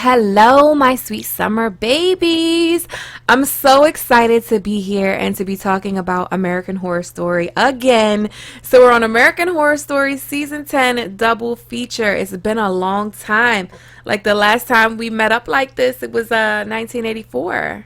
Hello, my sweet summer babies. I'm so excited to be here and to be talking about American Horror Story again. So we're on American Horror Story Season 10 double feature. It's been a long time. Like the last time we met up like this, it was 1984.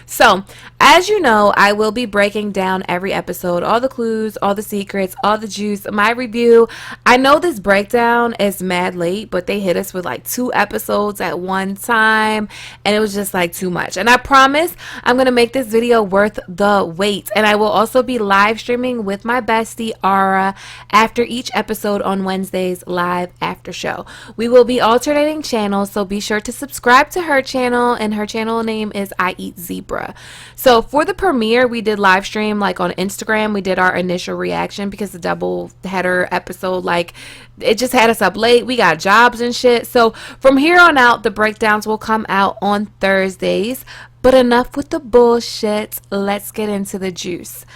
So, as you know, I will be breaking down every episode, all the clues, all the secrets, all the juice, my review. I know this breakdown is mad late, but they hit us with like 2 episodes at one time, and it was just like too much. And I promise I'm going to make this video worth the wait. And I will also be live streaming with my bestie, Ara, after each episode on Wednesdays live after show. We will be alternating channels, so be sure to subscribe to her channel, and her channel name is I Eat Zebra. So for the premiere, we did live stream like on Instagram. We did our initial reaction because the double header episode, like, it just had us up late. We got jobs and shit. So from here on out, the breakdowns will come out on Thursdays. But enough with the bullshit. Let's get into the juice.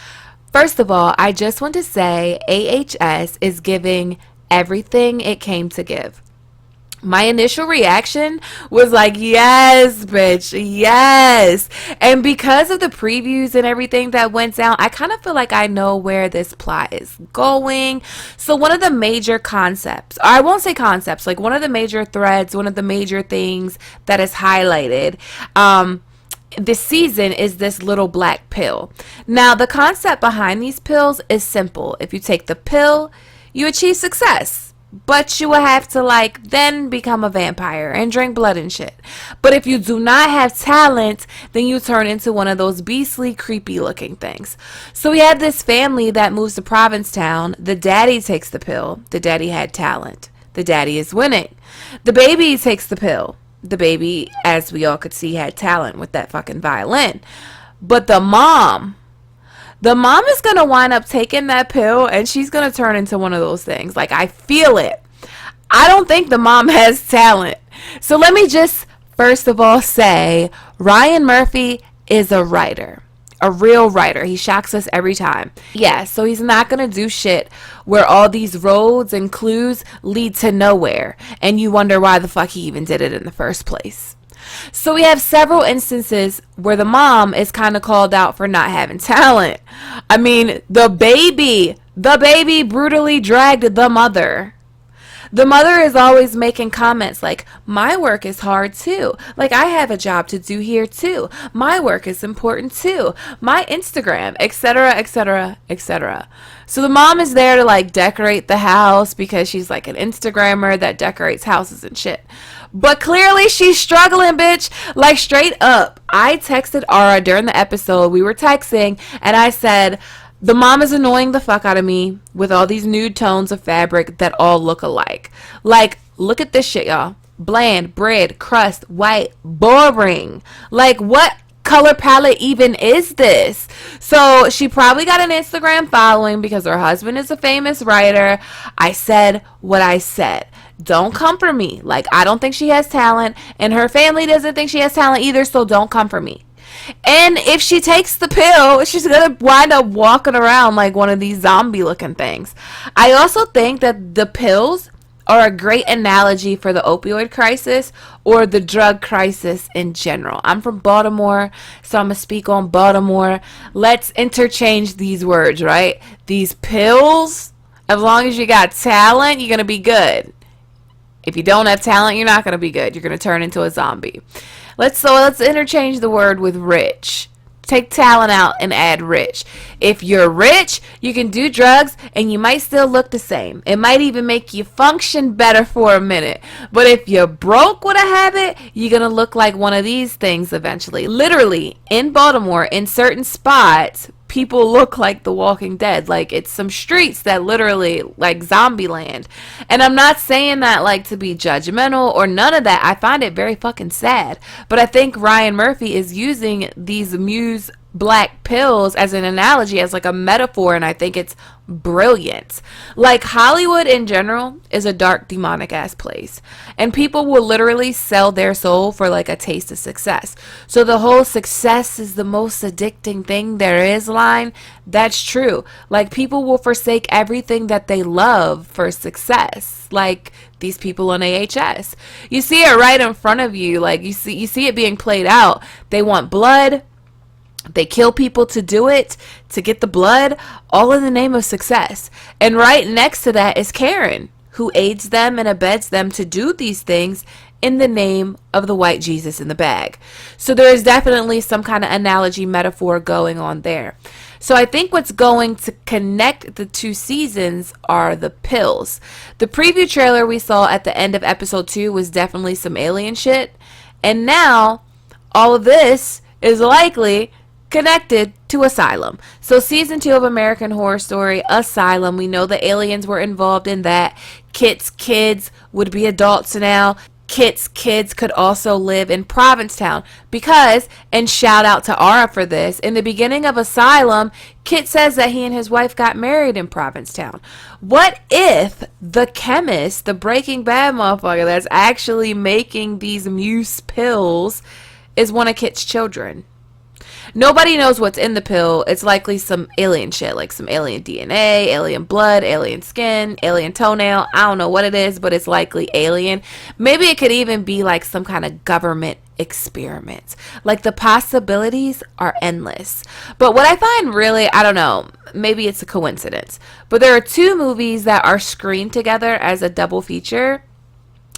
First of all, I just want to say AHS is giving everything it came to give. My initial reaction was like, yes, bitch, yes. And because of the previews and everything that went down, I kind of feel like I know where this plot is going. So one of the major concepts, or I won't say concepts, like one of the major threads, one of the major things that is highlighted this season is this little black pill. Now, the concept behind these pills is simple. If you take the pill, you achieve success. But you will have to like then become a vampire and drink blood and shit. But if you do not have talent, then you turn into one of those beastly, creepy looking things. So we had this family that moves to Provincetown. The daddy takes the pill. The daddy had talent. The daddy is winning. The baby takes the pill. The baby, as we all could see, had talent with that fucking violin. But the mom is going to wind up taking that pill, and she's going to turn into one of those things. Like, I feel it. I don't think the mom has talent. So let me just, first of all, say Ryan Murphy is a writer. A real writer. He shocks us every time. Yeah, so he's not going to do shit where all these roads and clues lead to nowhere, and you wonder why the fuck he even did it in the first place. So we have several instances where the mom is kind of called out for not having talent. I mean, the baby brutally dragged the mother. The mother is always making comments like, my work is hard too. Like, I have a job to do here too. My work is important too. My Instagram, etc., etc., etc. So the mom is there to like decorate the house because she's like an Instagrammer that decorates houses and shit. But clearly she's struggling, bitch. Like, straight up. I texted Ara during the episode. We were texting and I said, the mom is annoying the fuck out of me with all these nude tones of fabric that all look alike. Like, look at this shit, y'all. Bland, bread, crust, white, boring. Like, what color palette even is this? So she probably got an Instagram following because her husband is a famous writer. I said what I said. Don't come for me. Like, I don't think she has talent, and her family doesn't think she has talent either, so don't come for me. And if she takes the pill, she's going to wind up walking around like one of these zombie looking things. I also think that the pills are a great analogy for the opioid crisis or the drug crisis in general. I'm from Baltimore, so I'm going to speak on Baltimore. Let's interchange these words, right? These pills, as long as you got talent, you're going to be good. If you don't have talent, you're not going to be good. You're going to turn into a zombie. Let's interchange the word with rich. Take talent out and add rich. If you're rich, you can do drugs and you might still look the same. It might even make you function better for a minute. But if you're broke with a habit, you're going to look like one of these things eventually. Literally, in Baltimore, in certain spots, people look like The Walking Dead. Like, it's some streets that literally like zombie land. And I'm not saying that like to be judgmental or none of that. I find it very fucking sad. But I think Ryan Murphy is using these muse black pills as an analogy, as like a metaphor, and I think it's brilliant. Like, Hollywood in general is a dark, demonic ass place, and people will literally sell their soul for like a taste of success. So the whole success is the most addicting thing there is line, that's true. Like, people will forsake everything that they love for success, like these people on AHS. You see it right in front of you. Like, you see it being played out. They want blood. They kill people to do it, to get the blood, all in the name of success. And right next to that is Karen, who aids them and abets them to do these things in the name of the white Jesus in the bag. So there is definitely some kind of analogy, metaphor going on there. So I think what's going to connect the two seasons are the pills. The preview trailer we saw at the end of episode 2 was definitely some alien shit. And now all of this is likely connected to Asylum. So season 2 of American Horror Story, Asylum, we know the aliens were involved in that. Kit's kids would be adults now. Kit's kids could also live in Provincetown because, and shout out to Ara for this, in the beginning of Asylum, Kit says that he and his wife got married in Provincetown. What if the chemist, the Breaking Bad motherfucker that's actually making these muse pills, is one of Kit's children? Nobody knows what's in the pill. It's likely some alien shit, like some alien DNA, alien blood, alien skin, alien toenail. I don't know what it is, but it's likely alien. Maybe it could even be like some kind of government experiment. Like, the possibilities are endless. But what I find really, I don't know, maybe it's a coincidence, but there are 2 movies that are screened together as a double feature,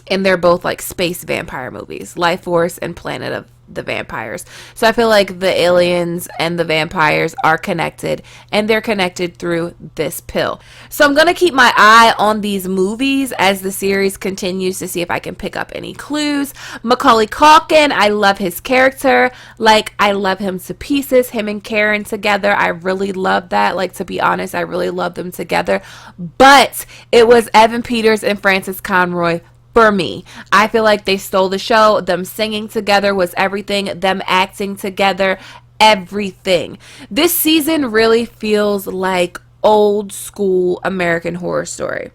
and they're both like space vampire movies, Life Force and Planet of the Vampires. So I feel like the aliens and the vampires are connected, and they're connected through this pill. So I'm going to keep my eye on these movies as the series continues to see if I can pick up any clues. Macaulay Culkin, I love his character. Like, I love him to pieces. Him and Karen together, I really love that. Like, to be honest, I really love them together. But it was Evan Peters and Frances Conroy for me. I feel like they stole the show. Them singing together was everything. Them acting together, everything. This season really feels like old school American Horror Story.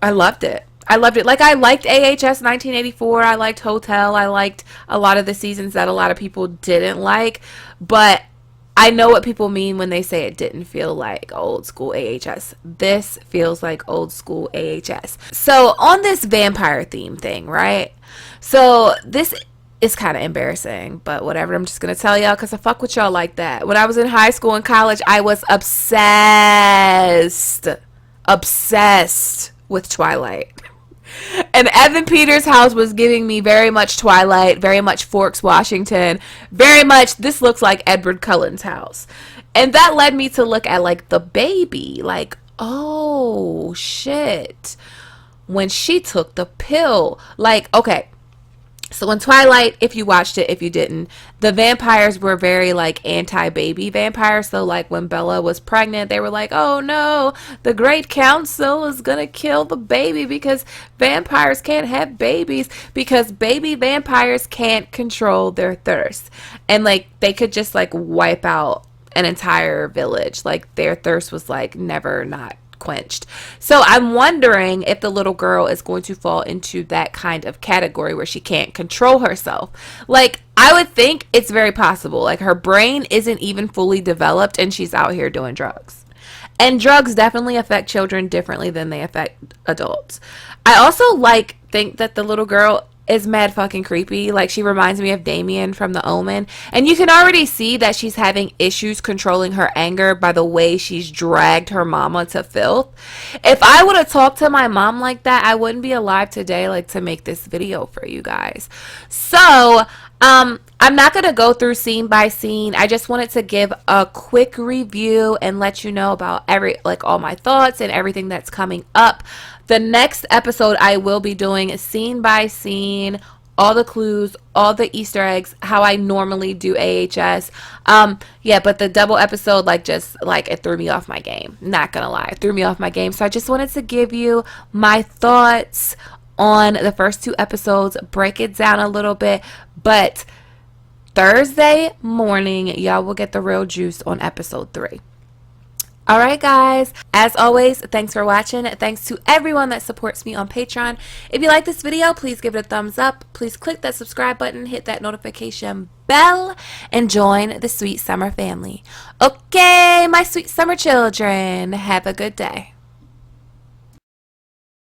I loved it. I loved it. Like, I liked AHS 1984. I liked Hotel. I liked a lot of the seasons that a lot of people didn't like. But I know what people mean when they say it didn't feel like old school AHS. This feels like old school AHS. So on this vampire theme thing, right? So this is kind of embarrassing, but whatever. I'm just going to tell y'all because I fuck with y'all like that. When I was in high school and college, I was obsessed with Twilight. And Evan Peters' house was giving me very much Twilight, very much Forks, Washington, very much this looks like Edward Cullen's house. And that led me to look at like the baby, like, oh shit, when she took the pill. Like, okay, so in Twilight, if you watched it, if you didn't, the vampires were very like anti-baby vampires. So like when Bella was pregnant, they were like, oh no, the Great Council is gonna kill the baby because vampires can't have babies because baby vampires can't control their thirst. And like they could just like wipe out an entire village. Like their thirst was like never not quenched. So I'm wondering if the little girl is going to fall into that kind of category where she can't control herself. Like, I would think it's very possible. Like, her brain isn't even fully developed and she's out here doing drugs. And drugs definitely affect children differently than they affect adults. I also think that the little girl is mad fucking creepy. Like, she reminds me of Damien from The Omen. And you can already see that she's having issues controlling her anger by the way she's dragged her mama to filth. If I would have talked to my mom like that, I wouldn't be alive today, like, to make this video for you guys. So, I'm not going to go through scene by scene. I just wanted to give a quick review and let you know about all my thoughts and everything that's coming up. The next episode, I will be doing scene by scene, all the clues, all the Easter eggs, how I normally do AHS. Yeah, but the double episode, it threw me off my game. Not gonna lie, it threw me off my game. So I just wanted to give you my thoughts on the first 2 episodes, break it down a little bit, but Thursday morning, y'all will get the real juice on episode 3. All right, guys. As always, thanks for watching. Thanks to everyone that supports me on Patreon. If you like this video, please give it a thumbs up. Please click that subscribe button, hit that notification bell, and join the Sweet Summer family. Okay, my sweet summer children, have a good day.